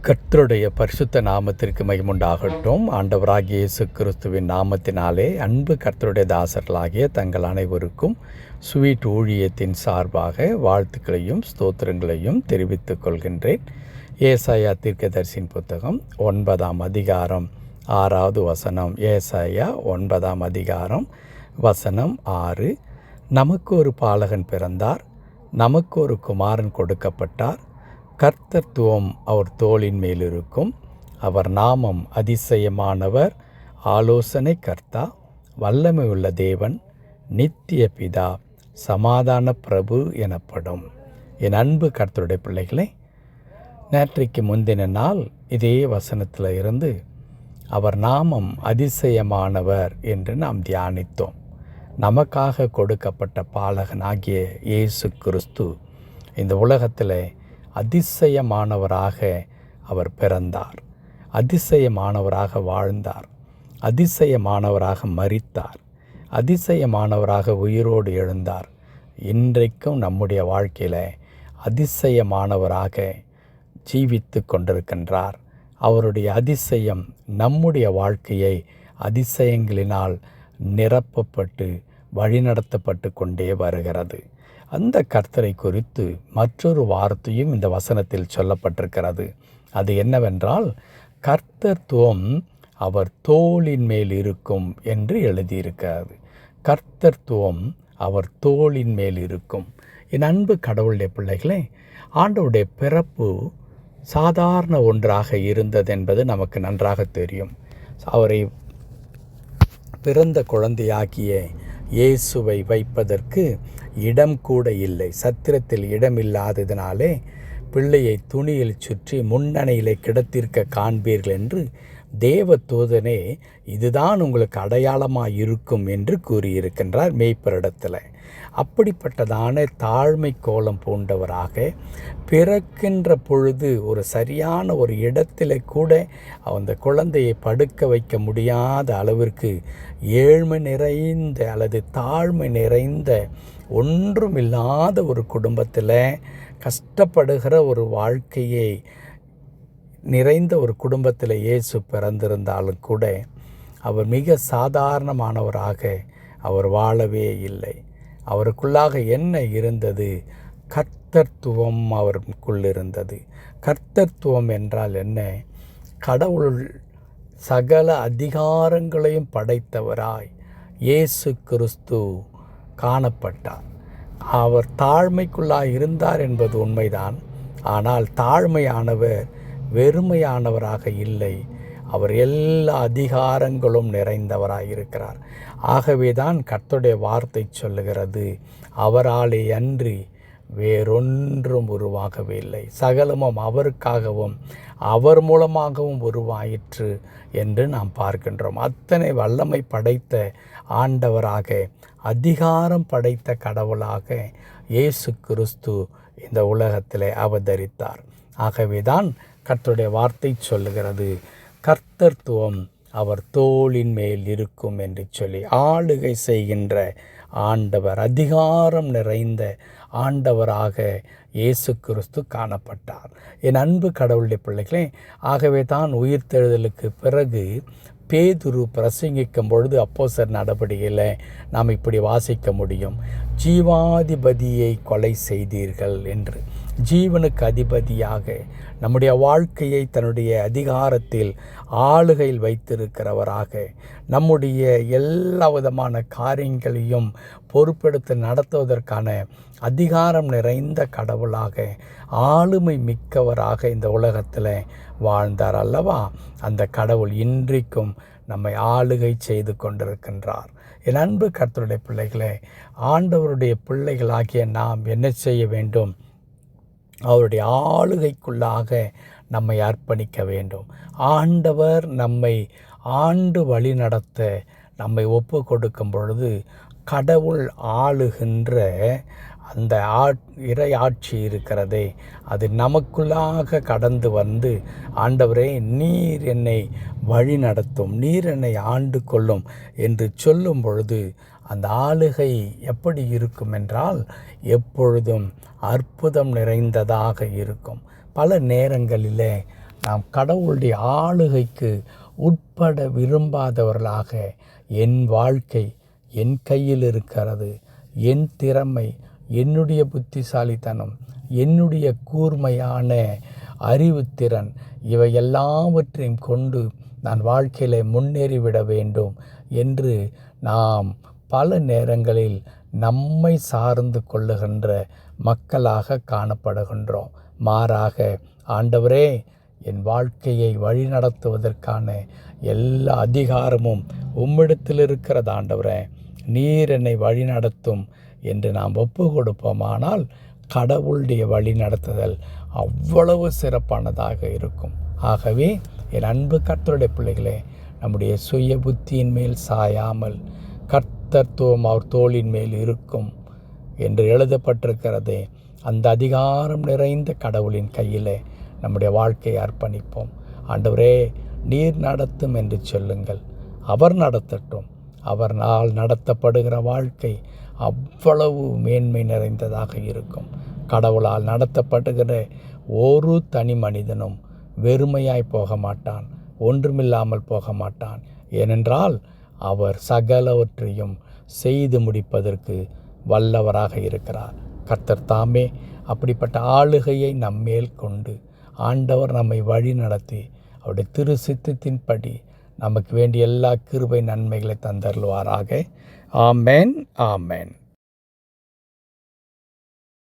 கர்த்தருடைய பரிசுத்த நாமத்திற்கு மகிமுண்டாகட்டும். ஆண்டவராகிய இயேசு கிறிஸ்துவின் நாமத்தினாலே அன்பு கர்த்தருடைய தாசர்களாகிய தங்கள் அனைவருக்கும் ஸ்வீட் ஊழியத்தின் சார்பாக வாழ்த்துக்களையும் ஸ்தோத்திரங்களையும் தெரிவித்துக் கொள்கின்றேன். ஏசாயா தீர்க்கதரிசியின் புத்தகம் 9ஆம் அதிகாரம் 6வது வசனம். ஏசாயா 9ஆம் அதிகாரம் வசனம் 6. நமக்கு ஒரு பாலகன் பிறந்தார், நமக்கு ஒரு குமாரன் கொடுக்கப்பட்டார். கர்த்தத்துவம் அவர் தோளின் மேலிருக்கும். அவர் நாமம் அதிசயமானவர், ஆலோசனை கர்த்தா, வல்லமை உள்ள தேவன், நித்திய பிதா, சமாதான பிரபு எனப்படும். என் அன்பு கர்த்தருடைய பிள்ளைகளே, நேற்றைக்கு முந்தின நாள் இதே வசனத்தில் இருந்து அவர் நாமம் அதிசயமானவர் என்று நாம் தியானித்தோம். நமக்காக கொடுக்கப்பட்ட பாலகனாகிய இயேசு கிறிஸ்து இந்த உலகத்தில் அதிசயமானவராக அவர் பிறந்தார், அதிசயமானவராக வாழ்ந்தார், அதிசயமானவராக மரித்தார், அதிசயமானவராக உயிரோடு எழுந்தார். இன்றைக்கும் நம்முடைய வாழ்க்கையில் அதிசயமானவராக ஜீவித்து கொண்டிருக்கின்றார். அவருடைய அதிசயம் நம்முடைய வாழ்க்கையை அதிசயங்களினால் நிரப்பப்பட்டு வழிநடத்தப்பட்டு கொண்டே வருகிறது. அந்த கர்த்தரை குறித்து மற்றொரு வார்த்தையும் இந்த வசனத்தில் சொல்லப்பட்டிருக்கிறது. அது என்னவென்றால், கர்த்தத்துவம் அவர் தோளின் மேல் இருக்கும் என்று எழுதியிருக்கிறது. கர்த்தத்துவம் அவர் தோளின் மேல் இருக்கும். என் அன்பு கடவுளுடைய பிள்ளைகளே, ஆண்டவருடைய பிறப்பு சாதாரண ஒன்றாக இருந்தது என்பது நமக்கு நன்றாக தெரியும். அவரை பிறந்த குழந்தையாகிய இயேசுவை வைப்பதற்கு இடம் கூட இல்லை. சத்திரத்தில் இடம் இல்லாததினாலே பிள்ளையை துணியில் சுற்றி முன்னணையிலே கிடத்திருக்க காண்பீர்கள் என்று தேவ தூதனே இதுதான் உங்களுக்கு அடையாளமாக இருக்கும் என்று கூறியிருக்கின்றார் மேய்ப்பரிடத்தில். அப்படிப்பட்டதான தாழ்மை கோலம் பூண்டவராக பிறக்கின்ற பொழுது ஒரு சரியான ஒரு இடத்துல கூட அந்த குழந்தையை படுக்க வைக்க முடியாத அளவிற்கு ஏழ்மை நிறைந்த அல்லது தாழ்மை நிறைந்த ஒன்றுமில்லாத ஒரு குடும்பத்தில் கஷ்டப்படுகிற ஒரு வாழ்க்கையை நிறைந்த ஒரு குடும்பத்தில் இயேசு பிறந்திருந்தாலும் கூட அவர் மிக சாதாரணமானவராக அவர் வாழவே இல்லை. அவருக்குள்ளாக என்ன இருந்தது? கர்த்தத்துவம் அவருக்குள் இருந்தது. கர்த்தத்துவம் என்றால் என்ன? கடவுள் சகல அதிகாரங்களையும் படைத்தவராய் இயேசு கிறிஸ்து காணப்பட்டார். அவர் தாழ்மைக்குள்ளாக இருந்தார் என்பது உண்மைதான். ஆனால் தாழ்மையானவர் வெறுமையானவராக இல்லை. அவர் எல்லா அதிகாரங்களும் நிறைந்தவராக இருக்கிறார். ஆகவே தான் கர்த்தருடைய வார்த்தை சொல்லுகிறது, அவராலே அன்றி வேறொன்றும் உருவாகவே இல்லை. சகலமும் அவருக்காகவும் அவர் மூலமாகவும் உருவாயிற்று என்று நாம் பார்க்கின்றோம். அத்தனை வல்லமை படைத்த ஆண்டவராக, அதிகாரம் படைத்த கடவுளாக இயேசு கிறிஸ்து இந்த உலகத்தில் அவதரித்தார். ஆகவே தான் கர்த்தருடைய வார்த்தை சொல்லுகிறது, கர்த்தத்துவம் அவர் தோளின் மேல் இருக்கும் என்று சொல்லி. ஆளுகை செய்கின்ற ஆண்டவர், அதிகாரம் நிறைந்த ஆண்டவராக இயேசு கிறிஸ்து காணப்பட்டார். என் அன்பு கடவுளுடைய பிள்ளைகளே, ஆகவே தான் உயிர்த்தெழுதலுக்கு பிறகு பேதுரு பிரசங்கிக்கும் பொழுது அப்போஸ்தலர் நடபடியில் நாம் இப்படி வாசிக்க முடியும், ஜீவாதிபதியை கொலை செய்தீர்கள் என்று. ஜீவனுக்கு அதிபதியாக நம்முடைய வாழ்க்கையை தன்னுடைய அதிகாரத்தில் ஆளுகையில் வைத்திருக்கிறவராக, நம்முடைய எல்லா விதமான காரியங்களையும் பொறுப்பெடுத்து நடத்துவதற்கான அதிகாரம் நிறைந்த கடவுளாக, ஆளுமை மிக்கவராக இந்த உலகத்தில் வாழ்ந்தார் அல்லவா? அந்த கடவுள் இன்றைக்கும் நம்மை ஆளுகை செய்து கொண்டிருக்கின்றார். என் அன்பு கர்த்தருடைய பிள்ளைகளே, ஆண்டவருடைய பிள்ளைகளாகிய நாம் என்ன செய்ய வேண்டும்? அவருடைய ஆளுகைக்குள்ளாக நம்மை அர்ப்பணிக்க வேண்டும். ஆண்டவர் நம்மை ஆண்டு வழி நடத்த நம்மை ஒப்பு கொடுக்கும் பொழுது, கடவுள் ஆளுகின்ற அந்த இறை ஆட்சி இருக்கிறதே, அது நமக்குள்ளாக கடந்து வந்து, ஆண்டவரே நீர் என்னை வழி நடத்தும், நீர் என்னை ஆண்டு கொள்ளும் என்று சொல்லும் பொழுது அந்த ஆளுகை எப்படி இருக்கும் என்றால், எப்பொழுதும் அற்புதம் நிறைந்ததாக இருக்கும். பல நேரங்களிலே நாம் கடவுளுடைய ஆளுகைக்கு உட்பட விரும்பாதவர்களாக, என் வாழ்க்கை என் கையில் இருக்கிறது, என் திறமை, என்னுடைய புத்திசாலித்தனம், என்னுடைய கூர்மையான அறிவுத்திறன், இவை எல்லாவற்றையும் கொண்டு நான் வாழ்க்கையில் முன்னேறிவிட வேண்டும் என்று நாம் பல நேரங்களில் நம்மை சார்ந்து கொள்ளுகின்ற மக்களாக காணப்படுகின்றோம். மாறாக, ஆண்டவரே, என் வாழ்க்கையை வழிநடத்துவதற்கான எல்லா அதிகாரமும் உம்மிடத்தில் இருக்கிறது ஆண்டவரே, நீர் என்னை வழிநடத்தும் என்று நாம் ஒப்பு கொடுப்போமானால் கடவுளுடைய வழி நடத்துதல் அவ்வளவு சிறப்பானதாக இருக்கும். ஆகவே என் அன்பு கர்த்தருடைய பிள்ளைகளே, நம்முடைய சுய புத்தியின் மேல் சாயாமல் கர்த்தத்துவம் அவர் தோளின் மேல் இருக்கும் என்று எழுதப்பட்டிருக்கிறதே, அந்த அதிகாரம் நிறைந்த கடவுளின் கையிலே நம்முடைய வாழ்க்கையை அர்ப்பணிப்போம். ஆண்டவரே, நீர் நடத்தும் என்று சொல்லுங்கள். அவர் நடத்தட்டும். அவரால் நடத்தப்படுகிற வாழ்க்கை அவ்வளவு மேன்மை நிறைந்ததாக இருக்கும். கடவுளால் நடத்தப்படுகிற ஒரு தனி மனிதனும் வெறுமையாய் போக மாட்டான், ஒன்றுமில்லாமல் போக மாட்டான். ஏனென்றால் அவர் சகலவற்றையும் செய்து முடிப்பதற்கு வல்லவராக இருக்கிறார். கர்த்தர் தாமே அப்படிப்பட்ட ஆளுகையை நம்மேல் கொண்டு ஆண்டவர் நம்மை வழி நடத்தி அவருடைய திரு சித்தத்தின்படி நமக்கு வேண்டிய எல்லா கிருபை நன்மைகளை தந்தருள்வாராக. ஆமென், ஆமென்.